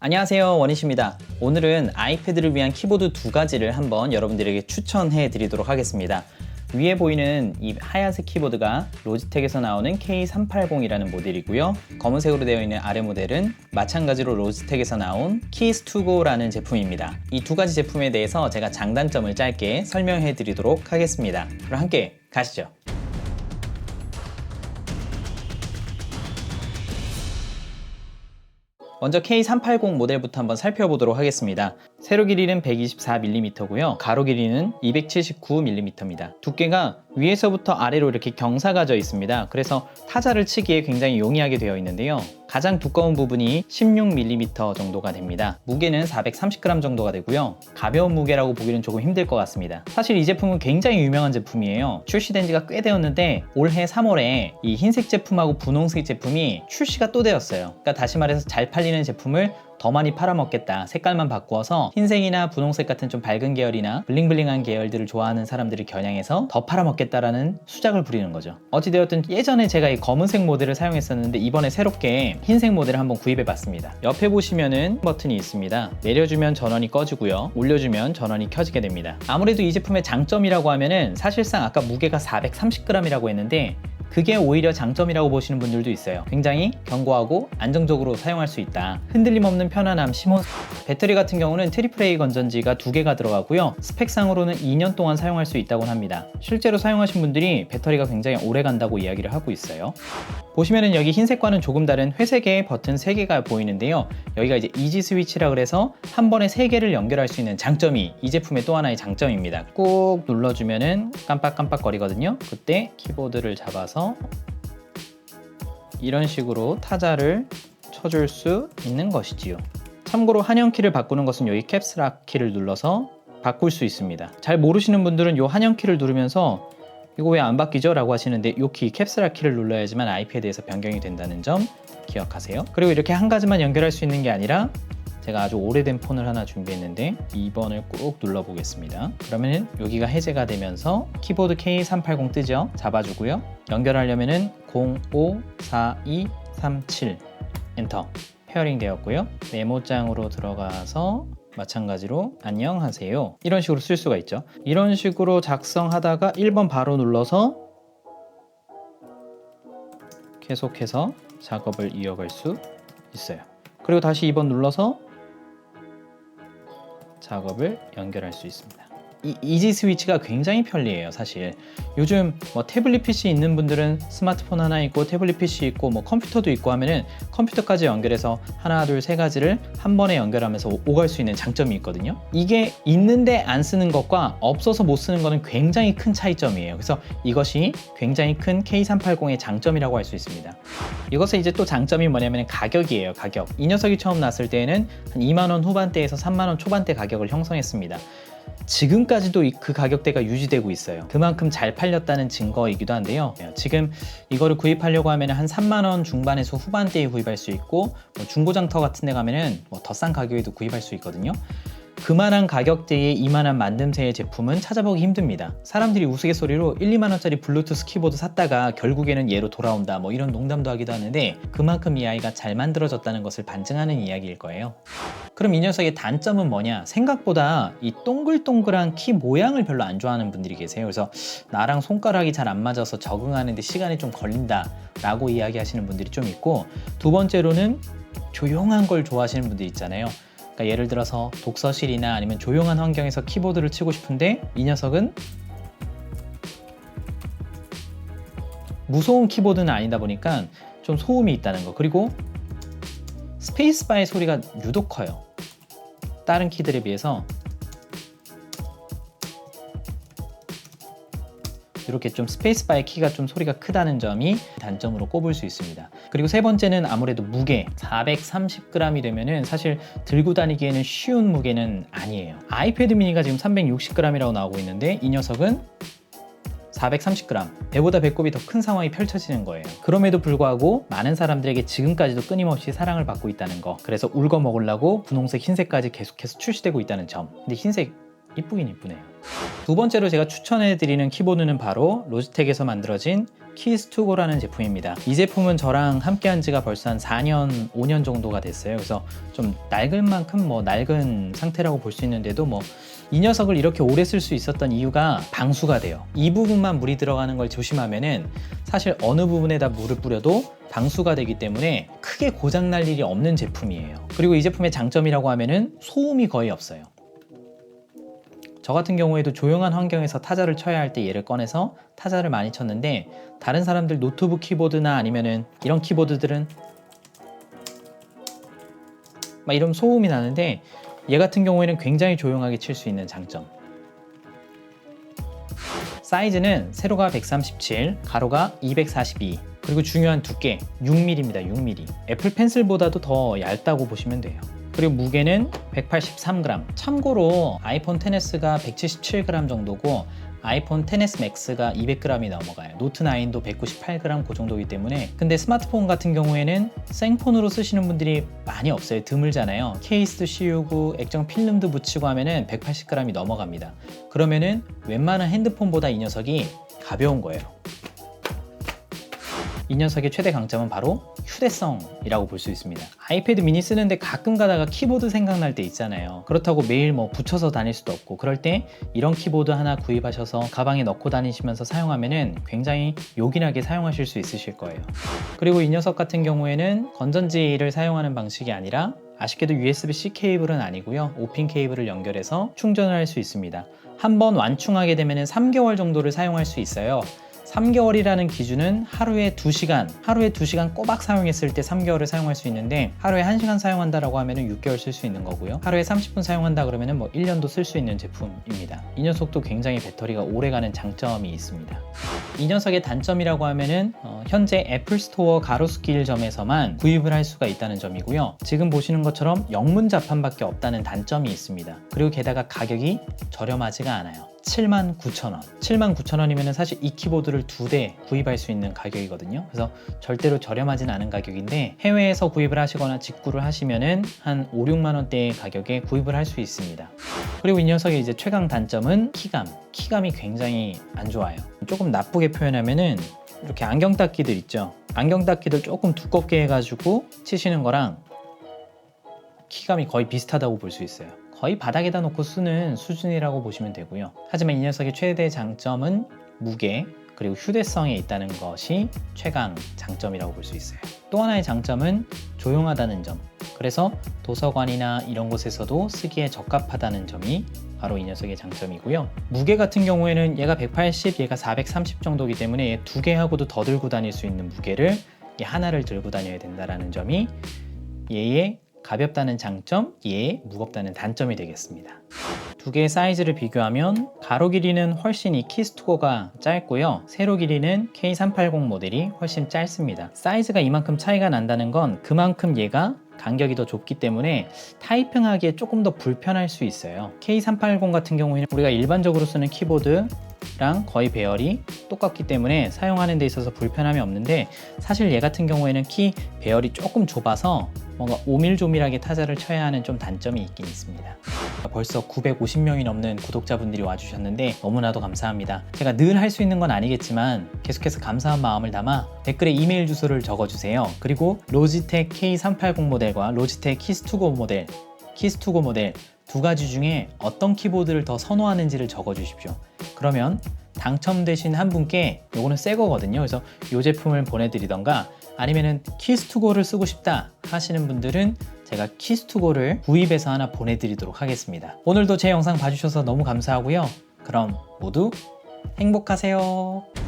안녕하세요, 원희씨입니다. 오늘은 아이패드를 위한 키보드 두 가지를 한번 여러분들에게 추천해 드리도록 하겠습니다. 위에 보이는 이 하얀색 키보드가 로지텍에서 나오는 K380이라는 모델이고요. 검은색으로 되어 있는 아래 모델은 마찬가지로 로지텍에서 나온 키스2고라는 제품입니다. 이 두 가지 제품에 대해서 제가 장단점을 짧게 설명해 드리도록 하겠습니다. 그럼 함께 가시죠. 먼저 K380 모델부터 한번 살펴보도록 하겠습니다. 세로 길이는 124mm고요. 가로 길이는 279mm입니다. 두께가 위에서부터 아래로 이렇게 경사가 있습니다. 그래서 타자를 치기에 굉장히 용이하게 되어 있는데요. 가장 두꺼운 부분이 16mm 정도가 됩니다. 무게는 430g 정도가 되고요. 가벼운 무게라고 보기는 조금 힘들 것 같습니다. 사실 이 제품은 굉장히 유명한 제품이에요. 출시된 지가 꽤 되었는데 올해 3월에 이 흰색 제품하고 분홍색 제품이 출시가 또 되었어요. 그러니까 다시 말해서 잘 팔리는 제품을 더 많이 팔아먹겠다, 색깔만 바꾸어서 흰색이나 분홍색 같은 좀 밝은 계열이나 블링블링한 계열들을 좋아하는 사람들을 겨냥해서 더 팔아먹겠다라는 수작을 부리는 거죠. 어찌되었든 예전에 제가 이 검은색 모델을 사용했었는데 이번에 새롭게 흰색 모델을 한번 구입해봤습니다. 옆에 보시면은 버튼이 있습니다. 내려주면 전원이 꺼지고요, 올려주면 전원이 켜지게 됩니다. 아무래도 이 제품의 장점이라고 하면은 사실상 아까 무게가 430g이라고 했는데 그게 오히려 장점이라고 보시는 분들도 있어요. 굉장히 견고하고 안정적으로 사용할 수 있다. 흔들림 없는 편안함, 배터리 같은 경우는 AAA 건전지가 2개가 들어가고요. 스펙상으로는 2년 동안 사용할 수 있다고 합니다. 실제로 사용하신 분들이 배터리가 굉장히 오래 간다고 이야기를 하고 있어요. 보시면은 여기 흰색과는 조금 다른 회색의 버튼 3개가 보이는데요. 여기가 이제 이지 스위치라 그래서 한 번에 3개를 연결할 수 있는 장점이 이 제품의 또 하나의 장점입니다. 꾹 눌러주면은 깜빡깜빡 거리거든요. 그때 키보드를 잡아서 이런 식으로 타자를 쳐줄 수 있는 것이지요. 참고로 한영키를 바꾸는 것은 여기 캡스락 키를 눌러서 바꿀 수 있습니다. 잘 모르시는 분들은 이 한영키를 누르면서 이거 왜 안 바뀌죠? 라고 하시는데 이 키 캡스락 키를 눌러야지만 아이패드에서 변경이 된다는 점 기억하세요. 그리고 이렇게 한 가지만 연결할 수 있는 게 아니라 제가 아주 오래된 폰을 하나 준비했는데 2번을 꾹 눌러보겠습니다. 그러면 여기가 해제가 되면서 키보드 K380 뜨죠? 잡아주고요. 연결하려면은 054237 엔터. 페어링 되었고요. 메모장으로 들어가서 마찬가지로 안녕하세요, 이런 식으로 쓸 수가 있죠. 이런 식으로 작성하다가 1번 바로 눌러서 계속해서 작업을 이어갈 수 있어요. 그리고 다시 2번 눌러서 작업을 연결할 수 있습니다. 이 이지 스위치가 굉장히 편리해요. 사실 요즘 뭐 태블릿 PC 있는 분들은 스마트폰 하나 있고 태블릿 PC 있고 뭐 컴퓨터도 있고 하면은 컴퓨터까지 연결해서 하나 둘 세 가지를 한 번에 연결하면서 오갈 수 있는 장점이 있거든요. 이게 있는데 안 쓰는 것과 없어서 못 쓰는 거는 굉장히 큰 차이점이에요. 그래서 이것이 굉장히 큰 K380의 장점이라고 할 수 있습니다. 이것의 이제 또 장점이 뭐냐면 가격이에요. 가격. 이 녀석이 처음 나왔을 때에는 한 2만원 후반대에서 3만원 초반대 가격을 형성했습니다. 지금까지도 그 가격대가 유지되고 있어요. 그만큼 잘 팔렸다는 증거이기도 한데요. 지금 이거를 구입하려고 하면 한 3만원 중반에서 후반대에 구입할 수 있고 뭐 중고장터 같은 데 가면은 뭐 더 싼 가격에도 구입할 수 있거든요. 그만한 가격대의 이만한 만듦새의 제품은 찾아보기 힘듭니다. 사람들이 우스갯소리로 1, 2만원짜리 블루투스 키보드 샀다가 결국에는 얘로 돌아온다 뭐 이런 농담도 하기도 하는데 그만큼 이 아이가 잘 만들어졌다는 것을 반증하는 이야기일 거예요. 그럼 이 녀석의 단점은 뭐냐? 생각보다 이 동글동글한 키 모양을 별로 안 좋아하는 분들이 계세요. 그래서 나랑 손가락이 잘 안 맞아서 적응하는데 시간이 좀 걸린다 라고 이야기하시는 분들이 좀 있고, 두 번째로는 조용한 걸 좋아하시는 분들 있잖아요. 그러니까 예를 들어서 독서실이나 아니면 조용한 환경에서 키보드를 치고 싶은데 이 녀석은 무소음 키보드는 아니다 보니까 좀 소음이 있다는 거, 그리고 스페이스바의 소리가 유독 커요. 다른 키들에 비해서 이렇게 좀 스페이스바의 키가 좀 소리가 크다는 점이 단점으로 꼽을 수 있습니다. 그리고 세 번째는 아무래도 무게. 430g이 되면은 사실 들고 다니기에는 쉬운 무게는 아니에요. 아이패드 미니가 지금 360g이라고 나오고 있는데 이 녀석은 430g, 배보다 배꼽이 더 큰 상황이 펼쳐지는 거예요. 그럼에도 불구하고 많은 사람들에게 지금까지도 끊임없이 사랑을 받고 있다는 거, 그래서 울거 먹으려고 분홍색, 흰색까지 계속해서 출시되고 있다는 점. 근데 흰색 이쁘긴 이쁘네요. 두 번째로 제가 추천해드리는 키보드는 바로 로지텍에서 만들어진 키스2고라는 제품입니다. 이 제품은 저랑 함께 한 지가 벌써 한 4년, 5년 정도가 됐어요. 그래서 좀 낡은 만큼 낡은 상태라고 볼 수 있는데도 이 녀석을 이렇게 오래 쓸 수 있었던 이유가 방수가 돼요. 이 부분만 물이 들어가는 걸 조심하면은 사실 어느 부분에다 물을 뿌려도 방수가 되기 때문에 크게 고장 날 일이 없는 제품이에요. 그리고 이 제품의 장점이라고 하면은 소음이 거의 없어요. 저 같은 경우에도 조용한 환경에서 타자를 쳐야 할 때 얘를 꺼내서 타자를 많이 쳤는데, 다른 사람들 노트북 키보드나 아니면은 이런 키보드들은 막 이런 소음이 나는데, 얘 같은 경우에는 굉장히 조용하게 칠 수 있는 장점. 사이즈는 세로가 137, 가로가 242, 그리고 중요한 두께 6mm입니다. 6mm. 애플 펜슬보다도 더 얇다고 보시면 돼요. 그리고 무게는 183g. 참고로 아이폰 XS가 177g 정도고 아이폰 XS 맥스가 200g이 넘어가요. 노트 9도 198g 그 정도이기 때문에. 근데 스마트폰 같은 경우에는 생폰으로 쓰시는 분들이 많이 없어요. 드물잖아요. 케이스도 씌우고 액정 필름도 붙이고 하면은 180g이 넘어갑니다. 그러면은 웬만한 핸드폰보다 이 녀석이 가벼운 거예요. 이 녀석의 최대 강점은 바로 휴대성이라고 볼 수 있습니다. 아이패드 미니 쓰는데 가끔 가다가 키보드 생각날 때 있잖아요. 그렇다고 매일 붙여서 다닐 수도 없고, 그럴 때 이런 키보드 하나 구입하셔서 가방에 넣고 다니시면서 사용하면은 굉장히 요긴하게 사용하실 수 있으실 거예요. 그리고 이 녀석 같은 경우에는 건전지를 사용하는 방식이 아니라, 아쉽게도 USB-C 케이블은 아니고요, 5핀 케이블을 연결해서 충전을 할 수 있습니다. 한번 완충하게 되면 3개월 정도를 사용할 수 있어요. 3개월이라는 기준은 하루에 2시간 꼬박 사용했을 때 3개월을 사용할 수 있는데, 하루에 1시간 사용한다라고 하면 6개월 쓸 수 있는 거고요. 하루에 30분 사용한다 그러면 1년도 쓸 수 있는 제품입니다. 이 녀석도 굉장히 배터리가 오래가는 장점이 있습니다. 이 녀석의 단점이라고 하면은 현재 애플 스토어 가로수길 점에서만 구입을 할 수가 있다는 점이고요. 지금 보시는 것처럼 영문 자판밖에 없다는 단점이 있습니다. 그리고 게다가 가격이 저렴하지가 않아요. 79,000원. 79,000원이면 사실 이 키보드를 2대 구입할 수 있는 가격이거든요. 그래서 절대로 저렴하진 않은 가격인데, 해외에서 구입을 하시거나 직구를 하시면은 한 5, 6만 원대의 가격에 구입을 할 수 있습니다. 그리고 이 녀석의 이제 최강 단점은 키감이 굉장히 안 좋아요. 조금 나쁘게 표현하면은 이렇게 안경 닦기들 있죠. 안경 닦기들 조금 두껍게 해가지고 치시는 거랑 키감이 거의 비슷하다고 볼 수 있어요. 거의 바닥에다 놓고 쓰는 수준이라고 보시면 되고요. 하지만 이 녀석의 최대 장점은 무게, 그리고 휴대성에 있다는 것이 최강 장점이라고 볼 수 있어요. 또 하나의 장점은 조용하다는 점. 그래서 도서관이나 이런 곳에서도 쓰기에 적합하다는 점이 바로 이 녀석의 장점이고요. 무게 같은 경우에는 얘가 180, 얘가 430 정도이기 때문에 얘 2개하고도 더 들고 다닐 수 있는 무게를 얘 하나를 들고 다녀야 된다는 점이 얘의 가볍다는 장점, 얘의 무겁다는 단점이 되겠습니다. 두 개의 사이즈를 비교하면 가로 길이는 훨씬 이 키스2고가 짧고요, 세로 길이는 K380 모델이 훨씬 짧습니다. 사이즈가 이만큼 차이가 난다는 건 그만큼 얘가 간격이 더 좁기 때문에 타이핑하기에 조금 더 불편할 수 있어요. K380 같은 경우에는 우리가 일반적으로 쓰는 키보드랑 거의 배열이 똑같기 때문에 사용하는 데 있어서 불편함이 없는데, 사실 얘 같은 경우에는 키 배열이 조금 좁아서 뭔가 오밀조밀하게 타자를 쳐야 하는 좀 단점이 있긴 있습니다. 벌써 950명이 넘는 구독자분들이 와주셨는데 너무나도 감사합니다. 제가 늘 할 수 있는 건 아니겠지만 계속해서 감사한 마음을 담아 댓글에 이메일 주소를 적어주세요. 그리고 로지텍 K380 모델과 로지텍 키스2고 모델 두 가지 중에 어떤 키보드를 더 선호하는지를 적어주십시오. 그러면 당첨되신 한 분께, 요거는 새 거거든요. 그래서 이 제품을 보내드리던가, 아니면은 키스2고를 쓰고 싶다 하시는 분들은 제가 키스2고를 구입해서 하나 보내드리도록 하겠습니다. 오늘도 제 영상 봐주셔서 너무 감사하고요. 그럼 모두 행복하세요.